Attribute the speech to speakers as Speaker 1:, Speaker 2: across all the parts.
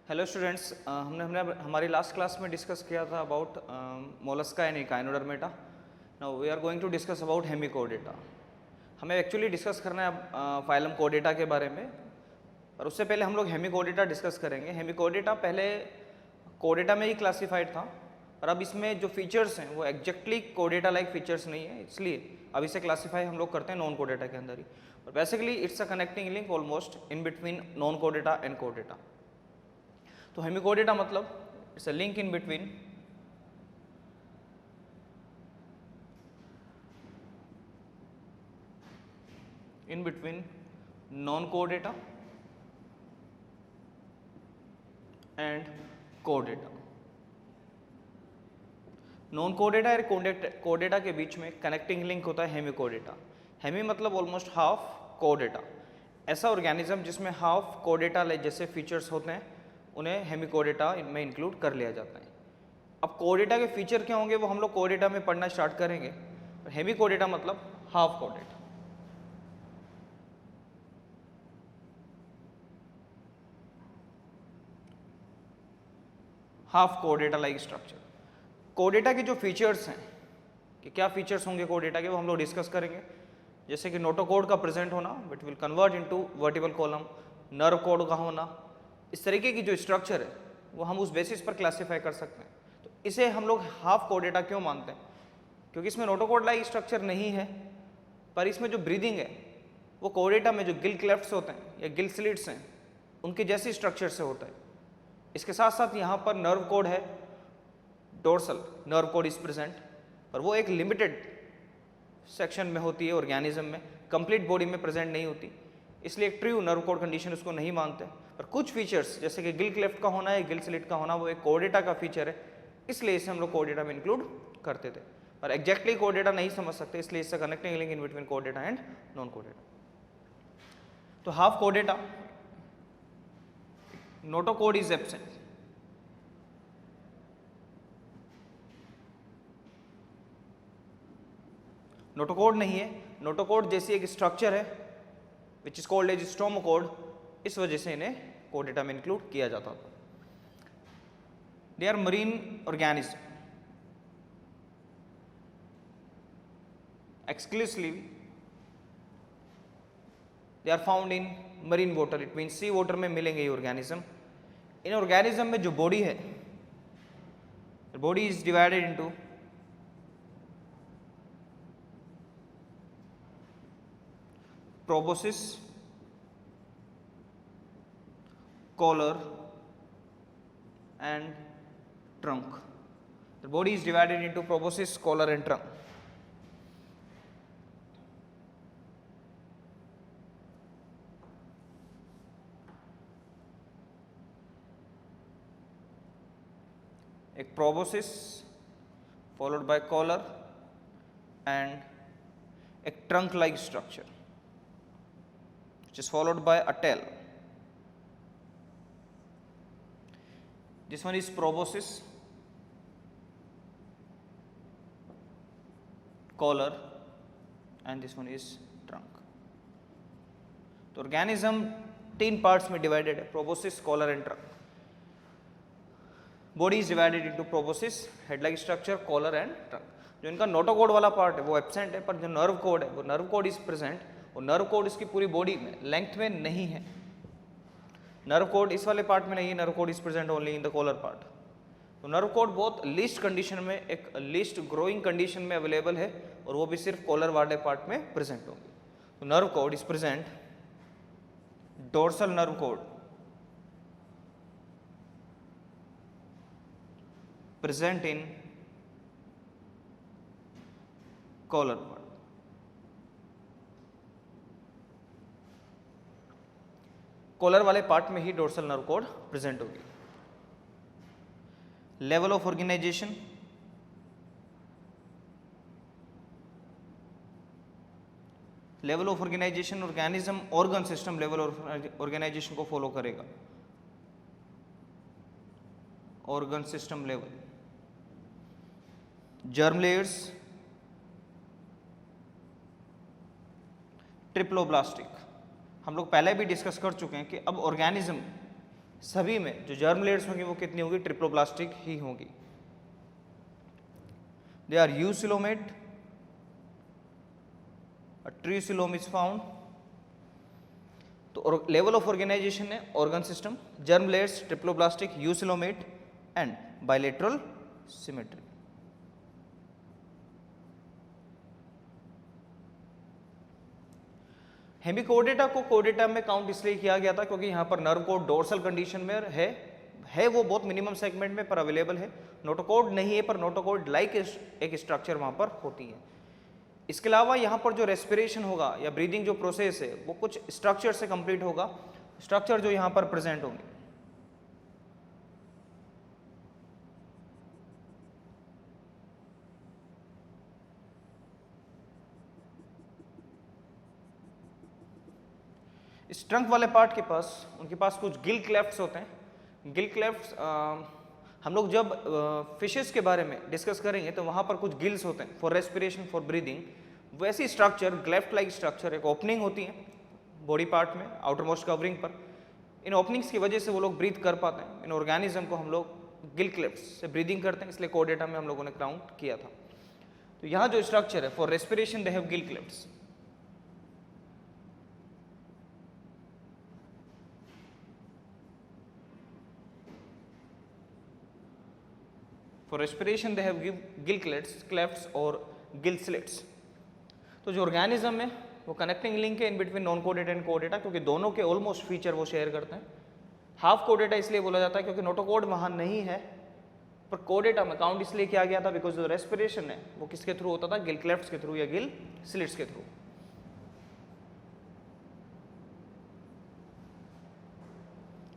Speaker 1: Hello students, हमने हमारी last class में डिस्कस किया था about Mollusca and Echinodermata. Now we are going to discuss about Hemichordata. हमें एक्चुअली डिस्कस करना है फाइलम कोडेटा के बारे में, पर उससे पहले हम लोग हेमिकोडेटा डिस्कस करेंगे। हेमिकोडेटा पहले कोडेटा में ही क्लासिफाइड था, और अब इसमें जो फीचर्स हैं वो एग्जैक्टली कोडेटा लाइक फीचर्स नहीं है, इसलिए अब इसे क्लासीफाई हम लोग करते हैं नॉन कोडेटा के अंदर ही। और basically it's a connecting link almost in between non कोडेटा and कोडेटा। तो हेमिकोडेटा मतलब it's a link in between non कोडेटा and कोडेटा। Non कोडेटा और कोडेटा के बीच में कनेक्टिंग लिंक होता है हेमिकोडेटा। हेमी मतलब ऑलमोस्ट हाफ कोडेटा। ऐसा ऑर्गेनिज्म जिसमें हाफ कोडेटा जैसे फीचर्स होते हैं उन्हें हेमिकोडेटा में इंक्लूड कर लिया जाता है। अब कोडेटा के फीचर क्या होंगे वो हम लोग कोडेटा में पढ़ना स्टार्ट करेंगे। हेमिकोडेटा मतलब हाफ कोडेटा। हाफ कोडेटा लाइक स्ट्रक्चर। कोडेटा के जो फीचर्स हैं कि क्या फीचर्स होंगे कोडेटा के, वो हम लोग डिस्कस करेंगे। जैसे कि नोटोकोड का प्रेजेंट होना, which will convert into vertical column, nerve cord का होना, इस तरीके की जो स्ट्रक्चर है वो हम उस बेसिस पर क्लासीफाई कर सकते हैं। तो इसे हम लोग हाफ कोडेटा क्यों मानते हैं? क्योंकि इसमें नोटोकोड लाइक स्ट्रक्चर नहीं है, पर इसमें जो ब्रीदिंग है वो कोडेटा में जो गिल क्लेफ्ट्स होते हैं या गिल स्लिट्स हैं उनकी जैसी स्ट्रक्चर से होता है। इसके साथ साथ यहाँ पर नर्व कोड है, dorsal nerve cord is present, पर वो एक लिमिटेड सेक्शन में होती है ऑर्गेनिज्म में, कंप्लीट बॉडी में प्रेजेंट नहीं होती, इसलिए एक ट्रू नर्व कोड कंडीशन उसको नहीं मानते। पर कुछ फीचर्स जैसे कि गिल क्लेफ्ट का होना है, गिल स्लिट का होना, वो एक कोडेटा का फीचर है, इसलिए इसे हम लोग कोडेटा में इंक्लूड करते थे। पर एग्जैक्टली कोडेटा नहीं समझ सकते, इसलिए इससे connecting link in between कोडेटा and non कोडेटा। तो half कोडेटा, notochord is absent. Notochord नहीं है, नोटोकोड जैसी एक स्ट्रक्चर है विच इज कॉल्ड एज स्टोमोकोड, इस वजह से इन्हें कोडेटा में इंक्लूड किया जाता था। They are marine organism, exclusively they are found in marine water, it mean sea water में मिलेंगे ये ऑर्गेनिज्म। इन ऑर्गेनिज्म में जो बॉडी है, body is divided into proboscis, collar and trunk. The body is divided into proboscis, collar and trunk. एक proboscis followed by collar and एक trunk like structure which is followed by a tail. This one is proboscis, collar and this one is trunk. तो organism 3 parts में divided है, proboscis, collar and trunk. Body is divided into proboscis, head like structure, collar and trunk. जो इनका notochord वाला part है वो absent है, पर जो नर्व कोड है वो नर्व कोड इज प्रेजेंट। और नर्व कोड इसकी पूरी बॉडी में लेंथ में नहीं है, नर्व कोड इस वाले पार्ट में नहीं है, nerve cord is present only in the collar part. तो नर्व कोड बहुत लीस्ट कंडीशन में, एक लीस्ट ग्रोइंग कंडीशन में अवेलेबल है, और वो भी सिर्फ कॉलर वाले पार्ट में प्रेजेंट होंगे। तो nerve cord is present, dorsal nerve cord present in collar part. Collar वाले पार्ट में ही डोर्सल नर्व कोड प्रेजेंट होगी। Level of organisation, level of organisation organism organ system level organisation को follow करेगा। Organ system level, germ layers, triploblastic. हम लोग पहले भी डिस्कस कर चुके हैं कि अब ऑर्गेनिज्म सभी में जो जर्म लेयर्स होंगी वो कितनी होगी, ट्रिप्लोब्लास्टिक ही होगी। They are eucoelomate, a true coelom is found. तो लेवल ऑफ ऑर्गेनाइजेशन है organ system, germ layers, triploblastic, eucoelomate and bilateral symmetry. Hemichordata को कोडेटा में काउंट इसलिए किया गया था क्योंकि यहाँ पर नर्व कोड डोर्सल कंडीशन में है वो बहुत मिनिमम सेगमेंट में पर अवेलेबल है। नोटोकोड नहीं है, पर नोटोकोड लाइक एक स्ट्रक्चर वहाँ पर होती है। इसके अलावा यहाँ पर जो रेस्पिरेशन होगा या ब्रीदिंग जो प्रोसेस है वो कुछ स्ट्रक्चर से कंप्लीट होगा, स्ट्रक्चर जो यहाँ पर प्रेजेंट होंगे। इस ट्रंक वाले पार्ट के पास उनके पास कुछ गिल क्लेफ्ट्स होते हैं। गिल क्लेफ्ट्स हम लोग जब फिशेस के बारे में डिस्कस करेंगे तो वहाँ पर कुछ गिल्स होते हैं फॉर रेस्पिरेशन, फॉर ब्रीदिंग। वैसी स्ट्रक्चर, ग्लेफ्ट लाइक स्ट्रक्चर, एक ओपनिंग होती है बॉडी पार्ट में, आउटर मोस्ट कवरिंग पर। इन ओपनिंग्स की वजह से वो लोग ब्रीथ कर पाते हैं। इन ऑर्गेनिज्म को हम लोग गिल क्लेफ्ट्स से ब्रीदिंग करते हैं, इसलिए कोडेटा में हम लोगों ने काउंट किया था। तो यहाँ जो स्ट्रक्चर है for respiration they have Gill क्लेफ्ट्स। For respiration they have gill clefts और gill slits। तो जो ऑर्गेनिज्म है वो कनेक्टिंग लिंक है इन बिटवीन नॉन कोडेटा एंड कोडेटा, क्योंकि दोनों के ऑलमोस्ट फीचर वो शेयर करते हैं। हाफ कोडेटा इसलिए बोला जाता है क्योंकि नोटोकोड वहाँ नहीं है, पर कोडेटा में काउंट इसलिए किया गया था बिकॉज जो रेस्पिरेशन है वो किसके थ्रू होता था, गिल क्लेफ्ट्स के थ्रू या गिल स्लिट्स के through.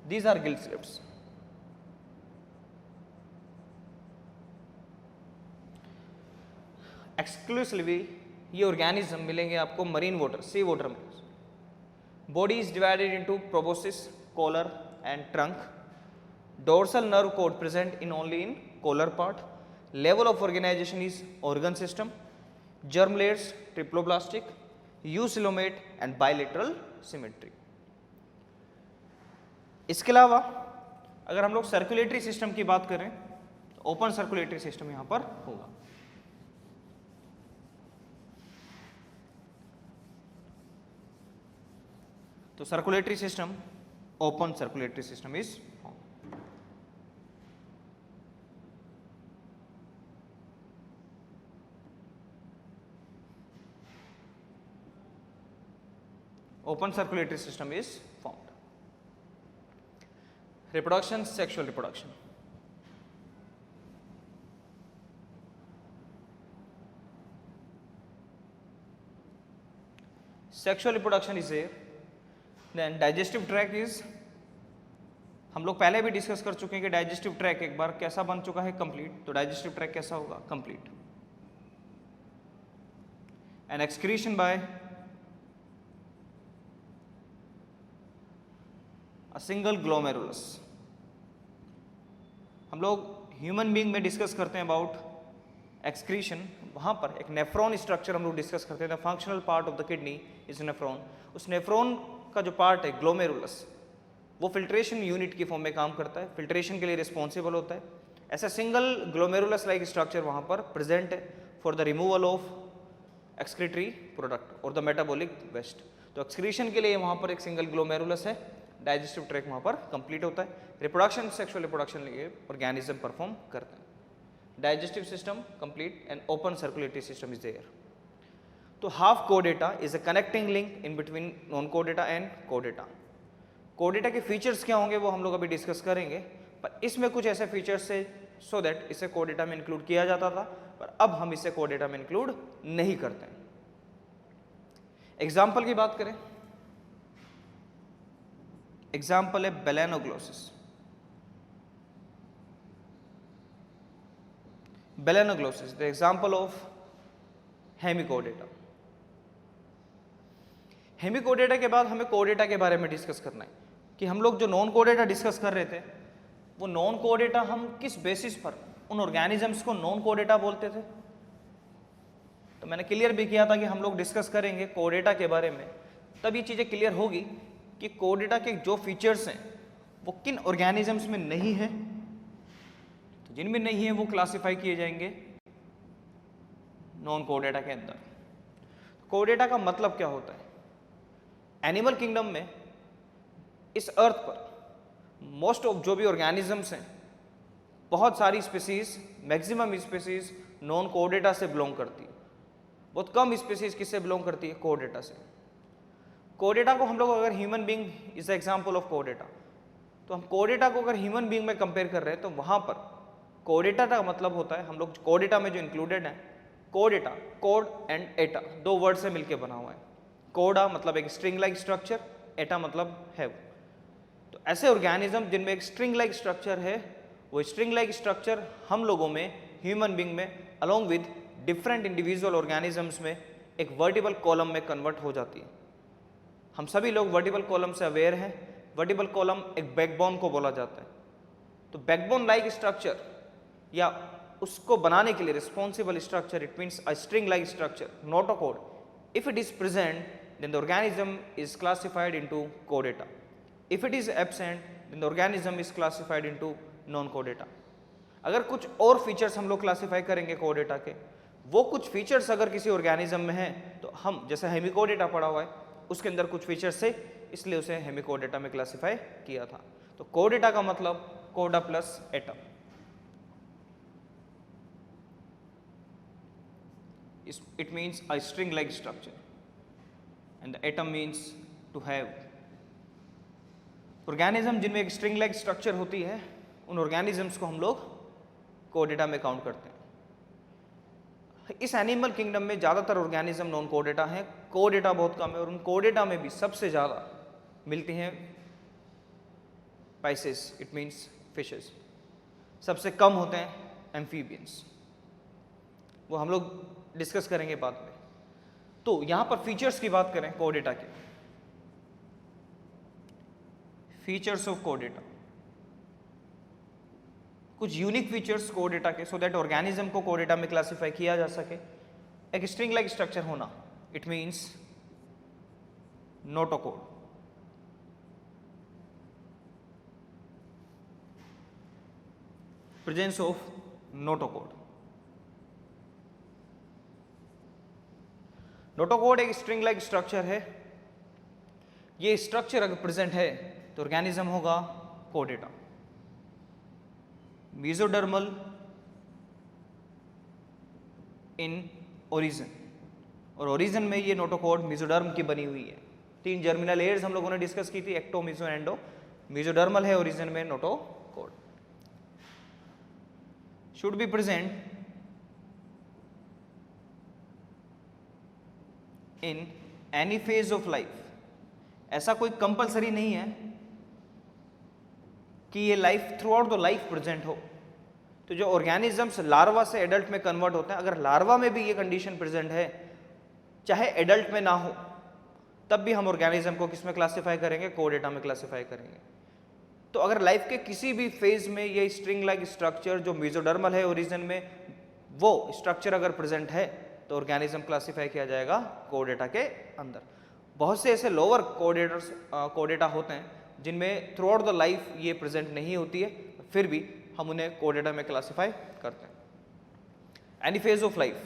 Speaker 1: These are gill slits. Exclusively ये ऑर्गेनिज्म मिलेंगे आपको मरीन वाटर, सी वाटर में। Body is divided into proboscis, collar and trunk. Dorsal nerve cord present in only in collar part. Level of organisation is organ system, germ layers, triploblastic, eucoelomate and bilateral symmetry. इसके अलावा अगर हम लोग circulatory system की बात करें तो open circulatory system यहां पर होगा। तो circulatory system, open circulatory system is form. Open circulatory system is formed. Reproduction, sexual reproduction. Sexual reproduction is there. Then digestive tract is, हम लोग पहले भी डिस्कस कर चुके हैं कि डाइजेस्टिव ट्रैक एक बार कैसा बन चुका है, कंप्लीट। तो डाइजेस्टिव ट्रैक कैसा होगा, complete. And excretion by a single glomerulus. हम लोग ह्यूमन बीइंग में डिस्कस करते हैं अबाउट एक्सक्रीशन, वहां पर एक नेफ्रॉन स्ट्रक्चर हम लोग डिस्कस करते हैं। The functional part of the kidney is nephron. उस नेफ्रॉन का जो पार्ट है ग्लोमेरुलस, वो फिल्ट्रेशन यूनिट की फॉर्म में काम करता है, फिल्ट्रेशन के लिए रिस्पॉन्सिबल होता है। ऐसा सिंगल ग्लोमेरुलस लाइक स्ट्रक्चर वहाँ पर प्रेजेंट है for the removal of excretory product और द मेटाबॉलिक वेस्ट। तो एक्सक्रीशन के लिए वहाँ पर एक सिंगल ग्लोमेरुलस है। डाइजेस्टिव ट्रैक वहाँ पर कंप्लीट होता है। रिप्रोडक्शन, सेक्सुअल रिप्रोडक्शन लिए ऑर्गेनिज्म परफॉर्म करते हैं। Digestive system complete and open circulatory system is there. तो half कोडेटा is a connecting link in between non कोडेटा and कोडेटा। कोडेटा के फीचर्स क्या होंगे वो हम लोग अभी डिस्कस करेंगे, पर इसमें कुछ ऐसे फीचर्स है सो दैट इसे कोडेटा में इंक्लूड किया जाता था, पर अब हम इसे कोडेटा में इंक्लूड नहीं करते। एग्जाम्पल की बात करें, एग्जाम्पल है balanoglossus. Balanoglossus the example of hemichordata. Hemichordata के बाद हमें कोडेटा के बारे में डिस्कस करना है कि हम लोग जो नॉन कोडेटा डिस्कस कर रहे थे वो नॉन कोडेटा हम किस बेसिस पर उन ऑर्गेनिजम्स को नॉन कोडेटा बोलते थे। तो मैंने क्लियर भी किया था कि हम लोग डिस्कस करेंगे कोडेटा के बारे में, तब ये चीज़ें क्लियर होगी कि कोडेटा के जो फीचर्स हैं वो किन ऑर्गेनिजम्स में नहीं है, तो जिनमें नहीं है वो क्लासिफाई किए जाएंगे नॉन कोडेटा के अंदर। कोडेटा का मतलब क्या होता है? एनिमल किंगडम में इस अर्थ पर मोस्ट ऑफ जो भी ऑर्गेनिजम्स हैं, बहुत सारी स्पीसीज, मैक्सिमम स्पीसीज नॉन कोडेटा से बिलोंग करती है। बहुत कम स्पीसीज किससे बिलोंग करती है? कोडेटा से। कोडेटा को हम लोग अगर human being is example of कोडेटा, तो हम कोडेटा को अगर ह्यूमन बींग में कंपेयर कर रहे हैं तो वहाँ पर कोडेटा का मतलब होता है, हम लोग कोडेटा में जो इंक्लूडेड है, कोडेटा, कोड एंड एटा, दो वर्ड से मिलकर बना हुआ है। कोडा मतलब एक स्ट्रिंग लाइक स्ट्रक्चर, एटा मतलब हैव। तो ऐसे ऑर्गेनिज्म जिनमें एक स्ट्रिंग लाइक स्ट्रक्चर है, वो स्ट्रिंग लाइक स्ट्रक्चर हम लोगों में, ह्यूमन बींग में, along with different individual organisms में एक वर्टिबल कॉलम में कन्वर्ट हो जाती है। हम सभी लोग वर्टिबल कॉलम से अवेयर हैं। वर्टिबल कॉलम एक बैकबोन को बोला जाता है। तो बैकबोन लाइक स्ट्रक्चर या उसको बनाने के लिए responsible structure, it means a string like structure, not a code, if it is present then the organism is classified into chordata. If it is absent then the organism is classified into non-chordata. अगर कुछ और features हम लोग classify करेंगे कोडेटा के, वो कुछ features अगर किसी ऑर्गेनिज्म में हैं तो हम, जैसे हेमिकोडेटा पढ़ा हुआ है, उसके अंदर कुछ फीचर्स थे, इसलिए उसे हेमिकोडेटा में क्लासीफाई किया था। तो कोडेटा का मतलब कोडा plus iota. It means a string like structure and the atom means to have. Organism जिनमें एक स्ट्रिंग लाइक स्ट्रक्चर होती है, उन ऑर्गेनिजम्स को हम लोग कोडेटा में काउंट करते हैं। इस एनिमल किंगडम में ज़्यादातर ऑर्गेनिज्म नॉन कोडेटा हैं, कोडेटा बहुत कम है, और उन कोडेटा में भी सबसे ज़्यादा मिलती हैं पाइसेस, इट मीन्स फिशेस। सबसे कम होते हैं एम्फीबियंस, वो हम लोग डिस्कस करेंगे बाद में। तो यहां पर फीचर्स की बात करें कोडेटा के, फीचर्स ऑफ कोडेटा, कुछ यूनिक फीचर्स कोडेटा के, सो दैट ऑर्गेनिज्म को कोडेटा में क्लासिफाई किया जा सके। एक स्ट्रिंग लाइक स्ट्रक्चर होना, it means note a code. Presence of note a code. Notochord एक स्ट्रिंग लाइक स्ट्रक्चर है। ये स्ट्रक्चर अगर प्रेजेंट है तो ऑर्गेनिज्म होगा कोडेटा। मेसोडर्मल इन ओरिजिन, और ओरिजिन में ये नोटोकोड मेसोडर्म की बनी हुई है। 3 जर्मिनल लेयर्स हम लोगों ने डिस्कस की थी, एक्टो, मेसो, एंडो। मेसोडर्मल है ओरिजिन में notochord. Should be present in any phase of life. ऐसा कोई कंपलसरी नहीं है कि ये life through out the life present हो। तो जो ऑर्गेनिजम्स लार्वा से एडल्ट में कन्वर्ट होते हैं, अगर लार्वा में भी ये कंडीशन प्रेजेंट है, चाहे एडल्ट में ना हो, तब भी हम ऑर्गेनिज्म को किस में क्लासिफाई करेंगे? कोडेटा में क्लासिफाई करेंगे। तो अगर लाइफ के किसी भी फेज में ये स्ट्रिंग लाइक स्ट्रक्चर जो मेसोडर्मल है ओरिजिन में, वो स्ट्रक्चर अगर प्रेजेंट है तो ऑर्गेनिज्म क्लासिफाई किया जाएगा कोडेटा के अंदर। बहुत से ऐसे लोअर कोडेटा होते हैं जिनमें थ्रू आउट द लाइफ ये प्रेजेंट नहीं होती है, फिर भी हम उन्हें कोडेटा में क्लासिफाई करते हैं। Any phase of life,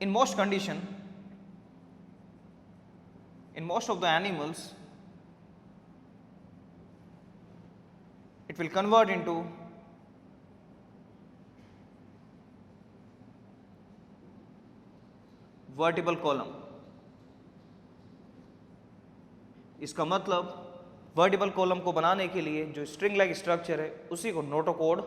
Speaker 1: in most condition, in most of the animals, it will convert into vertical column। इसका मतलब वर्टिबल कॉलम को बनाने के लिए जो स्ट्रिंग लाइक स्ट्रक्चर है उसी को नोटोकोड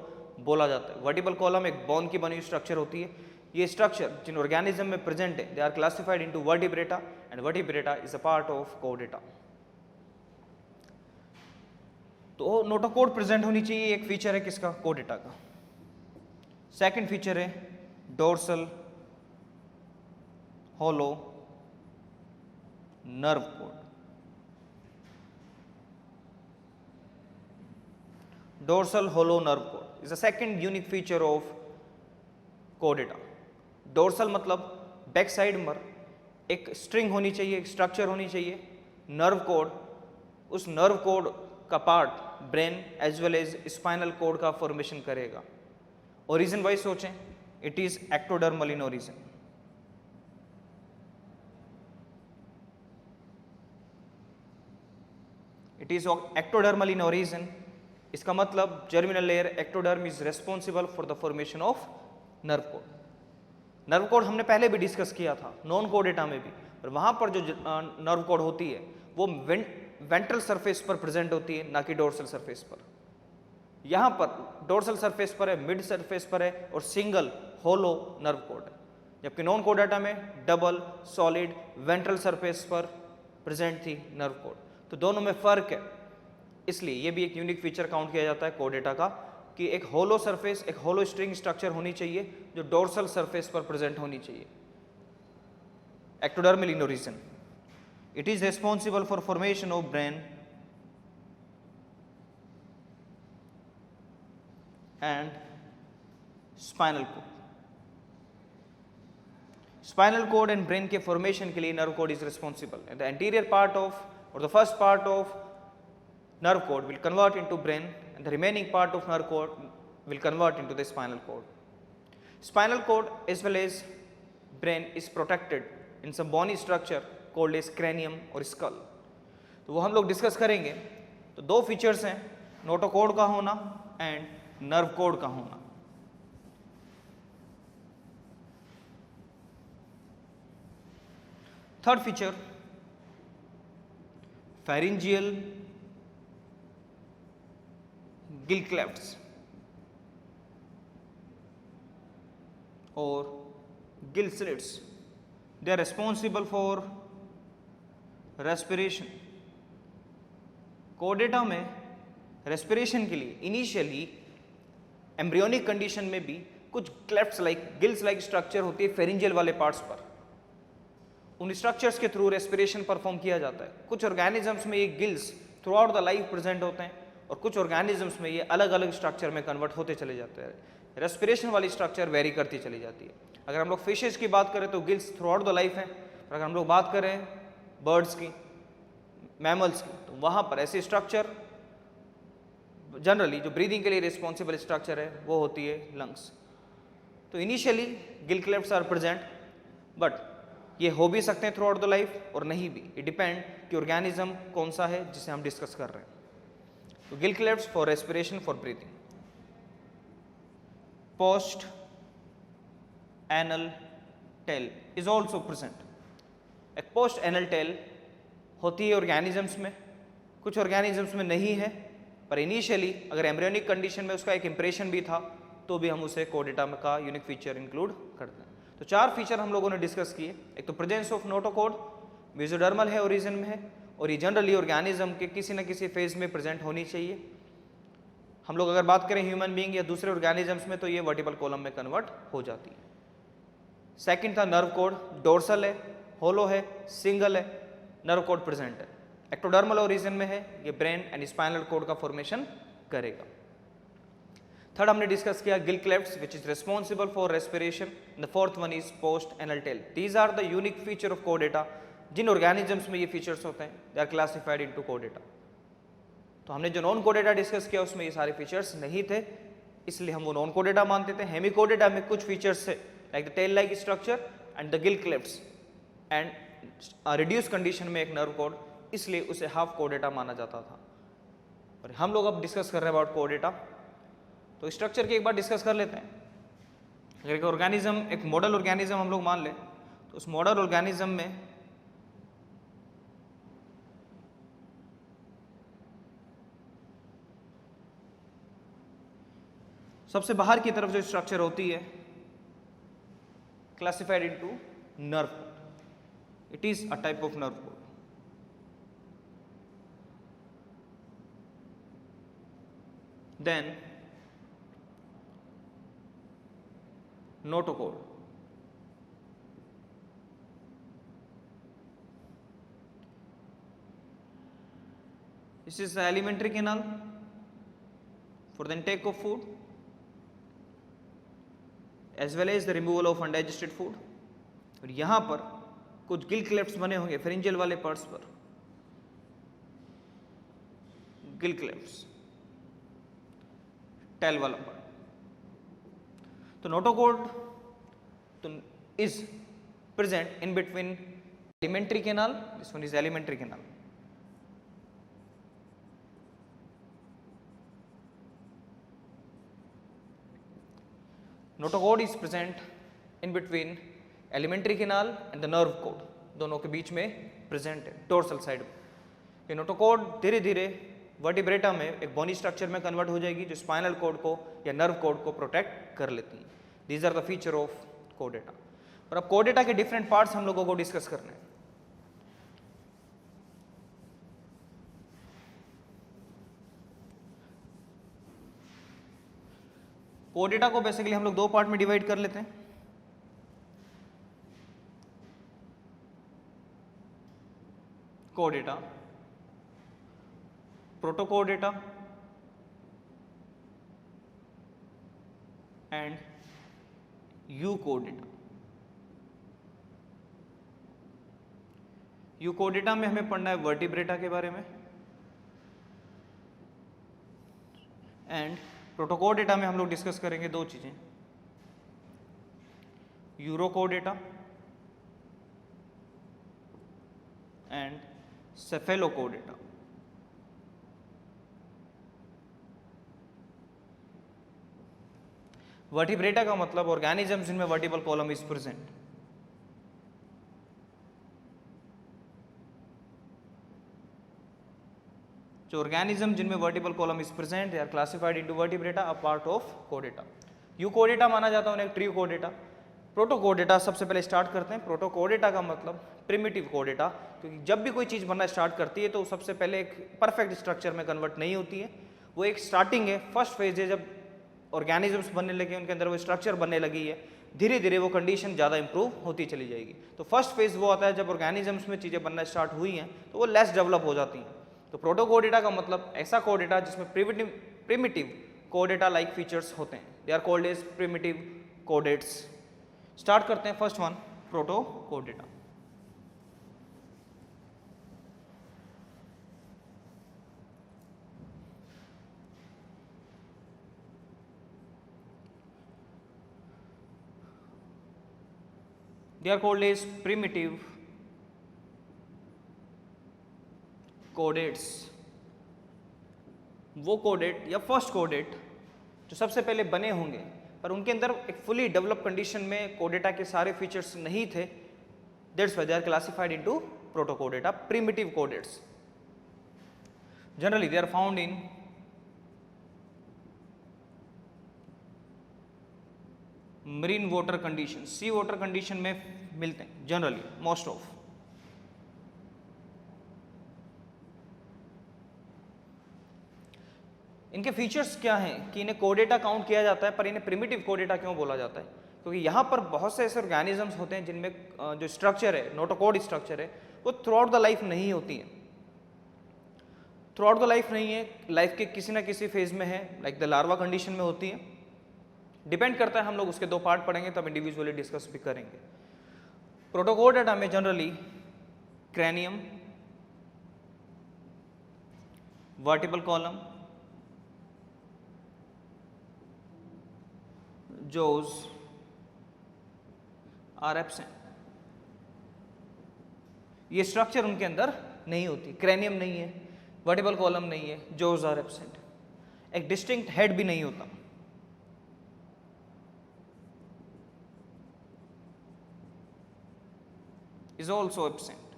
Speaker 1: बोला जाता है। वर्टिबल कॉलम एक बोन की बनी हुई स्ट्रक्चर होती है। ये स्ट्रक्चर जिन ऑर्गेनिज्म में प्रेजेंट है, they are classified into vertebrata, and vertebrata is a part of कोडेटा। तो नोटोकोड प्रेजेंट होनी चाहिए, एक फीचर है किसका? कोडेटा का। सेकंड फीचर है dorsal hollow nerve cord. Dorsal hollow nerve cord is a second unique feature of कोडेटा। डोर्सल मतलब बैक साइड पर एक स्ट्रिंग होनी चाहिए, एक स्ट्रक्चर होनी चाहिए। नर्व कोड, उस नर्व कोड का part brain as well as spinal cord का फॉर्मेशन करेगा। ओरिजिन वाइज सोचें, it is ectodermal in origin. It is ectodermal in origin, इसका मतलब germinal layer ectoderm is responsible for the formation of nerve code. Nerve code हमने पहले भी discuss किया था नॉन कोडेटा में भी, और वहां पर जो नर्व कोड होती है वो वेंट्रल सरफेस पर प्रेजेंट होती है, ना कि डोर्सल सरफेस पर। यहां पर डोर्सल सरफेस पर है, मिड सरफेस पर है और सिंगल होलो नर्व कोड है, जबकि नॉन कोडेटा में डबल सॉलिड वेंट्रल सरफेस पर प्रेजेंट थी नर्व कोड। तो दोनों में फर्क है, इसलिए ये भी एक यूनिक फीचर काउंट किया जाता है कोडेटा का कि एक होलो सरफेस, एक होलो स्ट्रिंग स्ट्रक्चर होनी चाहिए जो डोर्सल सरफेस पर प्रेजेंट होनी चाहिए। Ectodermal in origin, it is responsible for formation of brain and spinal cord. Spinal cord and brain के फॉर्मेशन के लिए nerve cord is responsible and the anterior part of और the first part of nerve cord will convert into brain and the remaining part of nerve cord will convert into the spinal cord. Spinal cord as well as brain is protected in some bony structure called as cranium or skull. तो वो हम लोग discuss करेंगे। तो दो features हैं, notochord का होना एंड नर्व कोड का होना। Third feature pharyngeal gill clefts or gill slits. They are responsible for respiration. कोडेटा में रेस्पिरेशन के लिए इनिशियली एम्ब्रियोनिक कंडीशन में भी कुछ क्लेफ्ट्स लाइक गिल्स लाइक स्ट्रक्चर होती है फेरिंजियल वाले पार्ट्स पर। उन स्ट्रक्चर्स के थ्रू रेस्पिरेशन परफॉर्म किया जाता है। कुछ ऑर्गेनिजम्स में ये gills through out the life present होते हैं और कुछ ऑर्गेनिजम्स में ये अलग अलग स्ट्रक्चर में कन्वर्ट होते चले जाते हैं। रेस्पिरेशन वाली स्ट्रक्चर वेरी करती चली जाती है। अगर हम लोग फिशेस की बात करें तो gills through out the life है, और अगर हम लोग बात करें बर्ड्स की, मैमल्स की, तो वहाँ पर ऐसी स्ट्रक्चर जनरली जो ब्रीदिंग के लिए रिस्पॉन्सिबल स्ट्रक्चर है वो होती है लंग्स। तो initially gill clefts are present, but ये हो भी सकते हैं थ्रू आउट द लाइफ और नहीं भी, इट डिपेंड कि ऑर्गेनिज्म कौन सा है जिसे हम डिस्कस कर रहे हैं। तो Gill क्लेफ्ट्स for respiration for breathing. Post anal tell is also present. एक पोस्ट एनल टेल होती है ऑर्गेनिजम्स में, कुछ ऑर्गेनिजम्स में नहीं है, पर इनिशियली अगर एम्ब्रियोनिक कंडीशन में उसका एक इंप्रेशन भी था तो भी हम उसे कोडेटा का यूनिक फीचर इंक्लूड करते हैं। तो चार फीचर हम लोगों ने डिस्कस किए। एक तो प्रेजेंस ऑफ नोटोकोड, मेसोडर्मल है, ओरिजिन में है, और ये जनरली ऑर्गेनिज्म के किसी न किसी फेज में प्रेजेंट होनी चाहिए। हम लोग अगर बात करें ह्यूमन बीइंग या दूसरे ऑर्गेनिजम्स में तो ये वर्टिकल कॉलम में कन्वर्ट हो जाती है। सेकंड था नर्व कोड, डोर्सल है, होलो है, सिंगल है, नर्व कोड प्रेजेंट है। एक्टोडर्मल ओरिजिन में है, ये ब्रेन एंड स्पाइनल कोड का फॉर्मेशन करेगा। थर्ड हमने डिस्कस किया gill clefts which is responsible for respiration. The fourth one is post anal tail. These are the unique feature of कोडेटा। जिन ऑर्गेनिजम्स में ये फीचर्स होते हैं दे आर क्लासिफाइड इनटू कोडेटा। तो हमने जो नॉन कोडेटा डिस्कस किया उसमें ये सारे फीचर्स नहीं थे, इसलिए हम वो नॉन कोडेटा मानते थे। हेमी कोडेटा में कुछ फीचर्स थे like the tail like structure and the gill clefts and reduce condition में एक नर्व कोड, इसलिए उसे हाफ कोडेटा माना जाता था। और हम लोग अब डिस्कस कर रहे हैं अबाउट कोडेटा। तो स्ट्रक्चर की एक बार डिस्कस कर लेते हैं। अगर एक ऑर्गेनिज्म, एक मॉडल ऑर्गेनिज्म हम लोग मान लें, तो उस मॉडल ऑर्गेनिज्म में सबसे बाहर की तरफ जो स्ट्रक्चर होती है classified into nerve cord. It is a type of nerve cord. Then notochord. This is the alimentary canal for the intake of food as well as the removal of undigested food. और यहाँ पर कुछ गिल क्लेफ्ट्स बने होंगे pharyngeal वाले parts पर। Gill clefts, tail वाला part. तो नोटोकॉर्ड तो is present in between alimentary canal, this one is alimentary canal, notochord is present in between alimentary canal and the nerve cord, दोनों के बीच में प्रेजेंट है डोर्सल साइड में। ये नोटोकॉर्ड धीरे धीरे वर्टिब्रेटा में एक बोनी स्ट्रक्चर में कन्वर्ट हो जाएगी जो स्पाइनल कॉर्ड को या नर्व कॉर्ड को प्रोटेक्ट कर लेती है। These are the feature of Chordata. और अब कोर्डेटा के डिफरेंट पार्ट्स हम लोगों को डिस्कस करने हैं। कोर्डेटा को बेसिकली हम लोग दो पार्ट में डिवाइड कर लेते हैं। Chordata, प्रोटोकोर्डेटा and यूकोर्डेटा। यूकोर्डेटा में हमें पढ़ना है वर्टिब्रेटा के बारे में, एंड प्रोटोकोर्डेटा में हम लोग डिस्कस करेंगे दो चीजें, यूरोकोर्डेटा एंड सेफेलोकोर्डेटा। वर्टिब्रेटा का मतलब ऑर्गेनिजम्स जिनमें वर्टिबल कॉलम इज प्रेजेंट। जो ऑर्गेनिज्म जिनमें vertebral column is present, they are classified into vertebrata, a part of chordata. Euchordata माना जाता है उन्हें ट्रिकोर्डेटा। प्रोटोकोर्डेटा सबसे पहले स्टार्ट करते हैं। प्रोटोकोर्डेटा का मतलब प्रिमिटिव कोर्डेटा, क्योंकि जब भी कोई चीज़ बनना स्टार्ट करती है तो सबसे पहले एक परफेक्ट स्ट्रक्चर में कन्वर्ट नहीं होती है, वो एक स्टार्टिंग है, फर्स्ट फेज है। जब ऑर्गेनिजम्स बनने लगे, उनके अंदर वो स्ट्रक्चर बनने लगी है, धीरे धीरे वो कंडीशन ज़्यादा इंप्रूव होती चली जाएगी। तो फर्स्ट फेज वो आता है जब ऑर्गेनिजम्स में चीज़ें बनना स्टार्ट हुई हैं तो वो लेस डेवलप हो जाती हैं। तो प्रोटोकोर्डेटा का मतलब ऐसा कोर्डेटा जिसमें प्रिमिटिव कोर्डेटा लाइक फीचर्स होते हैं, they are called as primitive chordates. Start करते हैं first one, protochordata. They are called as primitive chordates. वो कोडेट या फर्स्ट कोडेट जो सबसे पहले बने होंगे, पर उनके अंदर एक फुली डेवलप कंडीशन में कोडेटा के सारे फीचर्स नहीं थे, that's why they are classified into protochordata, primitive chordates. Generally they are found in marine water condition, sea water condition में मिलते हैं जनरली, मोस्ट ऑफ। इनके फीचर्स क्या हैं कि इन्हें कोडेटा काउंट किया जाता है, पर इन्हें प्रिमिटिव कोडेटा क्यों बोला जाता है? क्योंकि यहाँ पर बहुत से ऐसे ऑर्गेनिजम्स होते हैं जिनमें जो स्ट्रक्चर है, नोटोकॉर्ड स्ट्रक्चर है, वो थ्रू आउट द लाइफ नहीं होती है। थ्रू आउट द लाइफ नहीं है, लाइफ के किसी ना किसी फेज में है, लाइक द लार्वा कंडीशन में होती है। डिपेंड करता है, हम लोग उसके दो पार्ट पढ़ेंगे तब इंडिविजुअली डिस्कस भी करेंगे। प्रोटोकोर्डेटा में generally cranium, vertebral column, jaws are absent. ये स्ट्रक्चर उनके अंदर नहीं होती, क्रैनियम नहीं है, वर्टिबल कॉलम नहीं है, जोज आर एब्सेंट। एक डिस्टिंक्ट हेड भी नहीं होता। is also absent।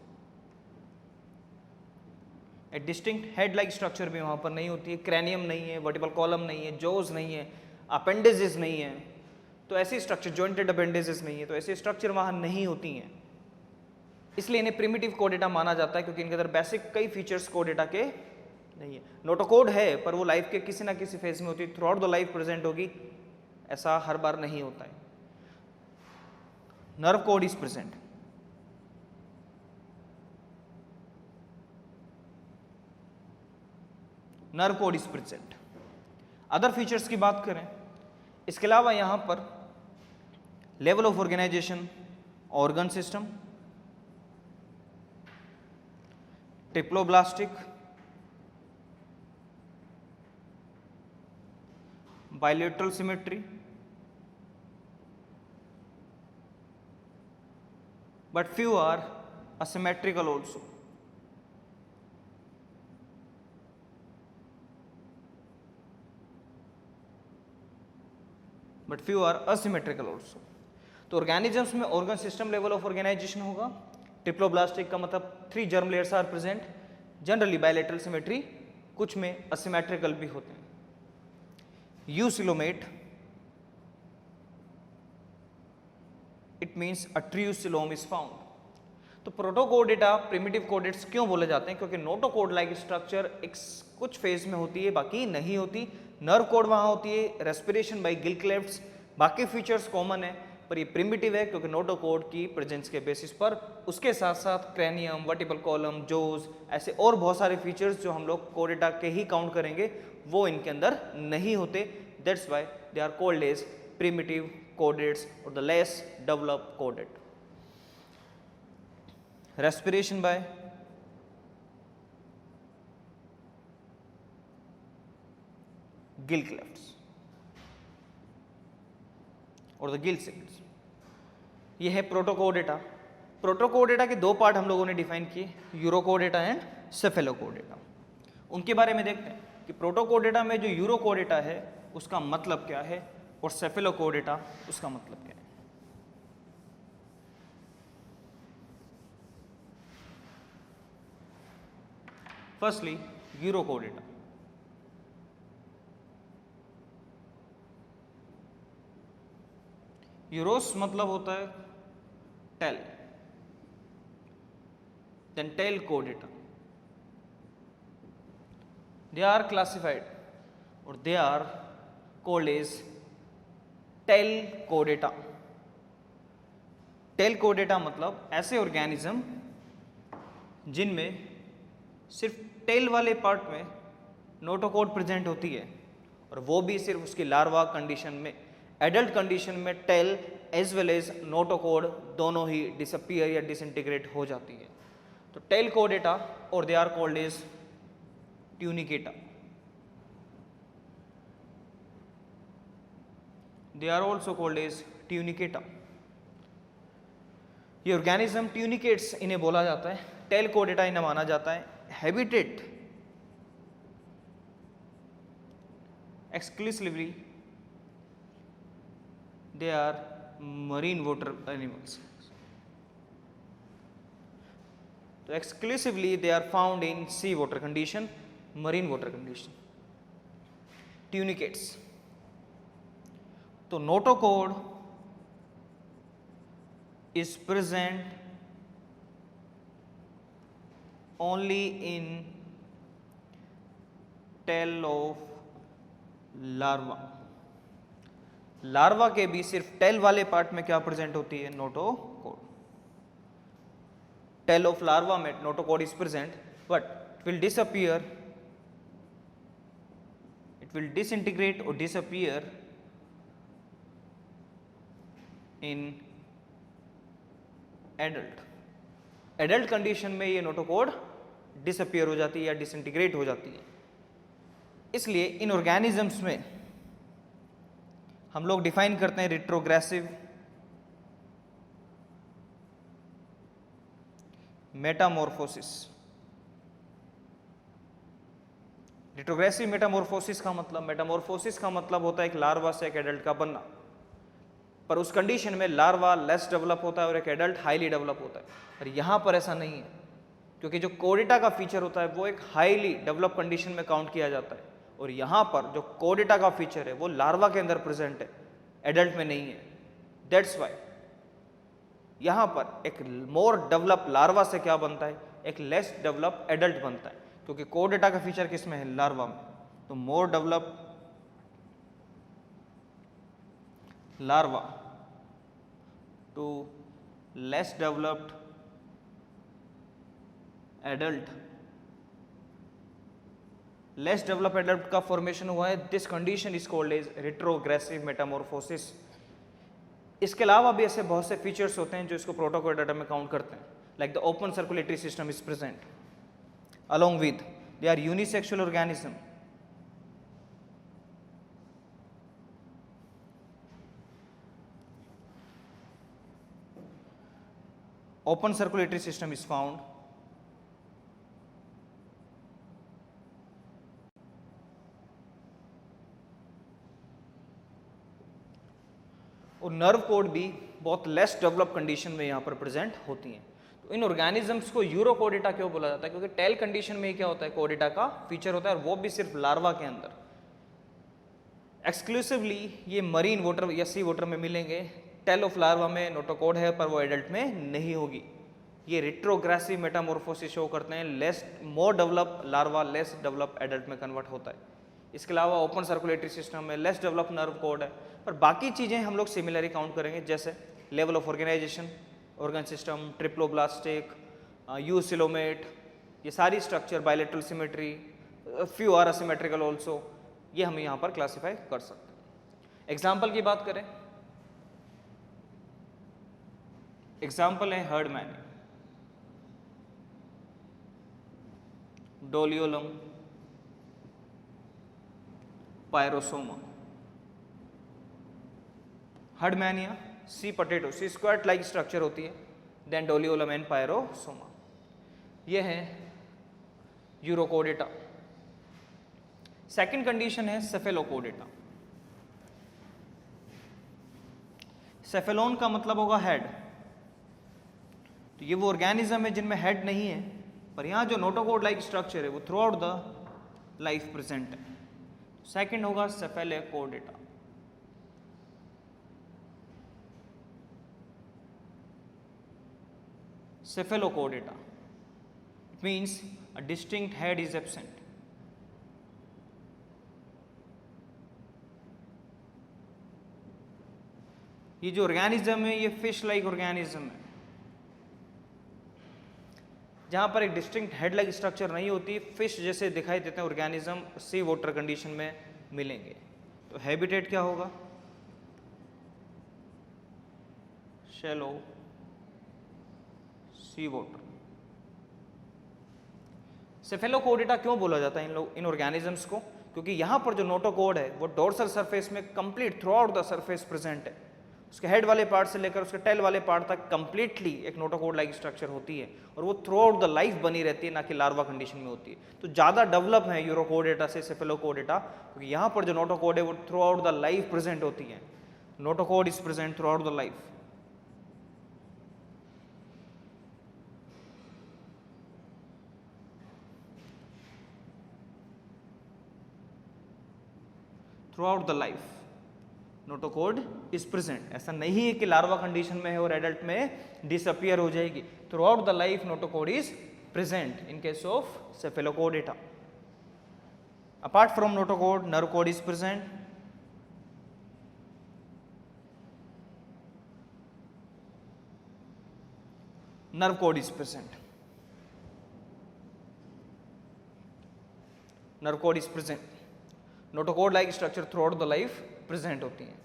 Speaker 1: एक डिस्टिंक्ट हेड लाइक स्ट्रक्चर भी वहां पर नहीं होती है, क्रैनियम नहीं है, वर्टिबल कॉलम नहीं है, जोज नहीं है, अपेंडेजेस नहीं है, तो ऐसी स्ट्रक्चर, जॉइंटेड अपेंडेजेस नहीं है, तो ऐसे स्ट्रक्चर वहां नहीं होती हैं। इसलिए इन्हें प्रिमिटिव कोडेटा माना जाता है, क्योंकि इनके अंदर बेसिक कई फीचर्स कोडेटा के नहीं है। नोटोकोड है, पर वो लाइफ के किसी ना किसी फेज में होती है, throughout the life present होगी, ऐसा हर बार नहीं होता है। Nerve cord is present. Nerve cord is present. Other features की बात करें, इसके अलावा यहां पर level of organisation, organ system, triploblastic, bilateral symmetry, but few are asymmetrical also. But few are asymmetrical also. तो ऑर्गेनिजम्स में organ system level of organization होगा. ट्रिप्लोब्लास्टिक का मतलब 3 germ layers are present, generally bilateral symmetry, कुछ में asymmetrical भी होते हैं. Eucoelomate, it means a true coelom is found. तो प्रोटोकोडेटा प्रिमिटिव कोडेट्स क्यों बोले जाते हैं? क्योंकि नोटोकोड लाइक स्ट्रक्चर एक कुछ फेज में होती है, बाकी नहीं होती. नर्व कोड वहाँ होती है, रेस्पिरेशन बाय गिल क्लेफ्ट्स, बाकी फीचर्स कॉमन है, पर ये प्रिमिटिव है क्योंकि नोटोकोड की प्रेजेंस के बेसिस पर. उसके साथ साथ क्रेनियम, वर्टिब्रल कॉलम, जोज, ऐसे और बहुत सारे फीचर्स जो हम लोग कोडेटा के ही काउंट करेंगे वो इनके अंदर नहीं होते. That's why they are called as primitive chordates और द लेस डेवलप्ड कोडेट. रेस्पिरेशन बाय गिल क्लेफ्ट्स और द गिल सेल्स. ये है प्रोटोकोडेटा. प्रोटोकोडेटा के 2 पार्ट हम लोगों ने डिफाइन किए, यूरोकोडेटा एंड सेफेलोकोडेटा. उनके बारे में देखते हैं कि प्रोटोकोडेटा में जो यूरोकोडेटा है उसका मतलब क्या है और सेफेलोकोडेटा उसका मतलब क्या है. Firstly Urochordata. यूरोस मतलब होता है टेल, देन टेल कोडेटा. दे आर क्लासिफाइड और they are called as tail कोडेटा. टेल कोडेटा मतलब ऐसे ऑर्गेनिज्म जिनमें सिर्फ टेल वाले पार्ट में नोटोकोड प्रेजेंट होती है और वो भी सिर्फ उसकी लार्वा कंडीशन में. एडल्ट कंडीशन में tail as well as notochord दोनों ही डिसअपीयर या डिसइंटीग्रेट हो जाती है. तो टेल कोडेटा और they are called as tunicata. They are also called as tunicata. ये ऑर्गेनिज्म ट्यूनिकेट्स इन्हें बोला जाता है. टेल कोडेटा इन्हें माना जाता है habitat exclusively they are marine water animals. So exclusively they are found in sea water condition, marine water condition. Tunicates. तो notochord is present only in tail of larva. Larva के भी सिर्फ टेल वाले part में क्या present होती है? Notochord. Tail of larva में notochord is present but it will disappear, it will disintegrate और disappear in adult. Adult condition में ये नोटोकोड डिसअपीयर हो जाती है या डिसइंटीग्रेट हो जाती है. इसलिए इन ऑर्गेनिजम्स में हम लोग डिफाइन करते हैं रिट्रोग्रेसिव, मेटामॉर्फोसिस. रिट्रोग्रेसिव मेटामॉर्फोसिस का मतलब, मेटामॉर्फोसिस का मतलब होता है एक लार्वा से एक एडल्ट का बनना, पर उस कंडीशन में लार्वा लेस डेवलप होता है और एक एडल्ट हाईली डेवलप होता है. और यहाँ पर ऐसा नहीं है क्योंकि जो कोडेटा का फीचर होता है वो एक हाईली डेवलप कंडीशन में काउंट किया जाता है और यहाँ पर जो कोडेटा का फीचर है वो लार्वा के अंदर प्रेजेंट है, एडल्ट में नहीं है. दैट्स वाई यहाँ पर एक मोर डेवलप लार्वा से क्या बनता है? एक लेस डेवलप एडल्ट बनता है क्योंकि कोडेटा का फीचर किस में है? लार्वा में. तो more develop larva to less developed adult. Less develop adult का फॉर्मेशन हुआ है. This condition is called as retrogressive metamorphosis. इसके अलावा भी ऐसे बहुत से फीचर्स होते हैं जो इसको प्रोटोकोडेटा में काउंट करते हैं. Like the open circulatory system is present along with they are unisexual organism. open circulatory system is found, और नर्व कोड भी बहुत लेस डेवलप कंडीशन में यहाँ पर प्रेजेंट होती हैं। तो इन ऑर्गेनिजम्स को यूरोकोडेटा क्यों बोला जाता है? क्योंकि टेल कंडीशन में ही क्या होता है, कोडेटा का फीचर होता है, और वो भी सिर्फ लार्वा के अंदर। एक्सक्लूसिवली ये मरीन वाटर या सी वाटर में मिलेंगे। टेल ऑफ लार्वा में नोटोकोड है, पर वो एडल्ट में नहीं होगी। ये रिट्रोग्रेसिव मेटामॉर्फोसिस शो करते हैं, less more develop larva less develop adult में कन्वर्ट होता है। इसके अलावा ओपन सर्कुलेटरी सिस्टम में लेस डेवलप नर्व कोड है, पर बाकी चीज़ें हम लोग सिमिलरली काउंट करेंगे, जैसे level of organisation, organ system, triploblastic, eucoelomate, ये सारी structure, bilateral symmetry, few are asymmetrical also, ये हम यहाँ पर क्लासीफाई कर सकते हैं। एग्जाम्पल की बात करें, एग्जाम्पल है हर्डमैन, डोलियोलम, पायरोसोमा। हर्डमैनिया सी पोटैटो, सी स्क्वाड लाइक स्ट्रक्चर होती है, देन डोलियोलम एंड पायरोसोमा। ये है यूरोकोडेटा। सेकंड कंडीशन है सेफेलोकोडेटा। सेफेलोन का मतलब होगा हेड, तो ये वो ऑर्गेनिज्म है जिनमें हेड नहीं है, पर यहाँ जो नोटोकोड लाइक स्ट्रक्चर है वो through out the life present है। सेकंड होगा सेफेलोकोडेटा। Cephalochordata, it means a distinct head is absent. ये जो ऑर्गेनिज्म है ये फिश लाइक ऑर्गेनिज्म है, जहां पर एक डिस्टिंक्ट हेड लाइक स्ट्रक्चर नहीं होती, फिश जैसे दिखाई देते हैं ऑर्गेनिज्म सी वाटर कंडीशन में मिलेंगे। तो हैबिटेट क्या होगा? शैलो सी वाटर। सेफेलोकोडेटा क्यों बोला जाता है इन ऑर्गेनिजम्स को? क्योंकि यहाँ पर जो नोटोकोड है वो डोर्सल सरफेस में complete through out the surface present है। उसके हेड वाले पार्ट से लेकर उसके टेल वाले पार्ट तक कंप्लीटली एक नोटोकोड लाइक स्ट्रक्चर होती है, और वो थ्रू आउट द लाइफ बनी रहती है, ना कि लार्वा कंडीशन में होती है। तो ज़्यादा डेवलप है यूरोकोडेटा से सेफेलोकोडेटा, क्योंकि यहाँ पर जो नोटोकोड है वो through out the life present होती है। Notochord is present through out the life. Through out the life notochord is present. ऐसा नहीं है कि लार्वा कंडीशन में है और एडल्ट में डिसअपियर हो जाएगी। Throughout the life notochord is present in case of cephalochordata. Apart from notochord, nerve cord is present. Nerve cord is present. Nerve cord is present. Notochord like structure throughout the life present होती हैं,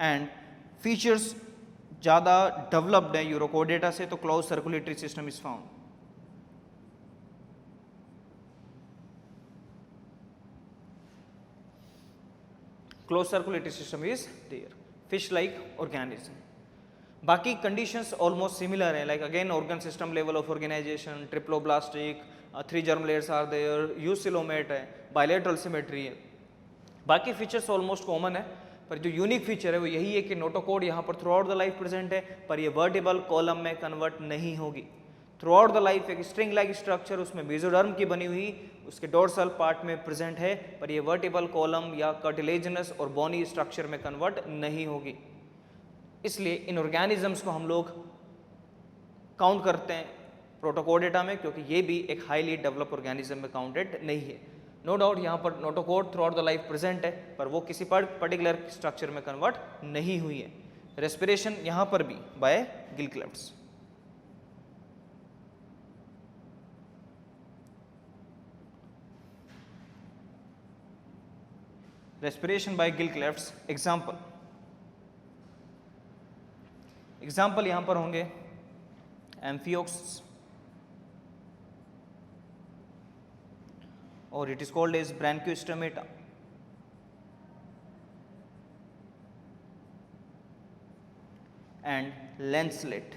Speaker 1: and features ज़्यादा developed है urochordata से, तो close circulatory system is found. Close circulatory system is there, fish like organism. बाकी conditions almost similar है, like again organ system, level of organisation, triploblastic, 3 germ layers are there, eucoelomate है, bilateral symmetry है। बाकी features almost common है, पर जो unique feature है वो यही है कि नोटोकोड यहाँ पर through out the life present है, पर ये वर्टिबल कॉलम में कन्वर्ट नहीं होगी। थ्रू आउट द लाइफ एक स्ट्रिंग लाइक स्ट्रक्चर उसमें मेसोडर्म की बनी हुई उसके डोर्सल पार्ट में प्रेजेंट है, पर ये वर्टिबल कॉलम या कार्टिलेजिनस और बोनी स्ट्रक्चर में कन्वर्ट नहीं होगी। इसलिए इन ऑर्गेनिजम्स को हम लोग काउंट करते हैं प्रोटोकोडेटा में, क्योंकि ये भी एक हाईली डेवलप ऑर्गेनिज्म में काउंटेड नहीं है। नो डाउट यहाँ पर notochord through out the life present है, पर वो किसी पर्टिकुलर स्ट्रक्चर में कन्वर्ट नहीं हुई है। रेस्पिरेशन यहाँ पर भी bye gill क्लेफ्ट्स। Respiration by gill क्लेफ्ट्स। Example यहाँ पर होंगे एम्फियोक्स, और it is called as branchiostomata, and lancelet.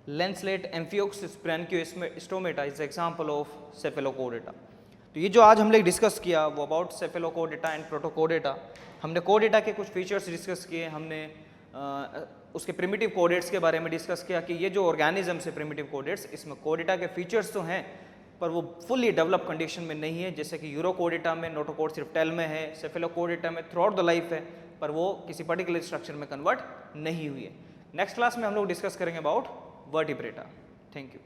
Speaker 1: Lancelet Amphioxus branchiostomata is example of cephalochordata. तो ये जो आज हमने डिस्कस किया वो अबाउट cephalochordata एंड प्रोटोकोर्डेटा. हमने कोर्डेटा के कुछ फीचर्स डिस्कस किए, हमने उसके प्रिमिटिव कोर्डेट्स के बारे में डिस्कस किया कि ये जो ऑर्गेनिज्म है प्रिमिटिव कोर्डेट्स, इसमें कोर्डेटा के फीचर्स तो हैं पर वो फुल्ली डेवलप कंडीशन में नहीं है, जैसे कि यूरोकोर्डेटा में नोटोकोर्ड सिर्फ टेल में है, सेफेलोकोर्डेटा में थ्रू आउट द लाइफ है पर वो किसी पर्टिकुलर स्ट्रक्चर में कन्वर्ट नहीं हुई है. नेक्स्ट क्लास में हम लोग डिस्कस करेंगे अबाउट वर्टिब्रेटा. Thank you.